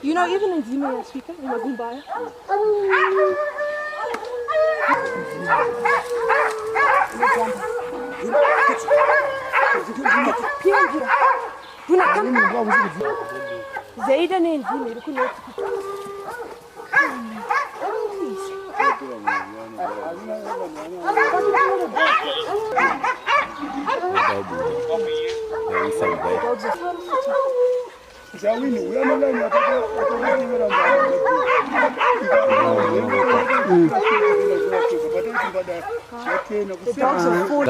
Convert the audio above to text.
You know, even in Zima, you're speaking in Magumbaya. Zaida ni Zima, you couldn't. The dogs are full.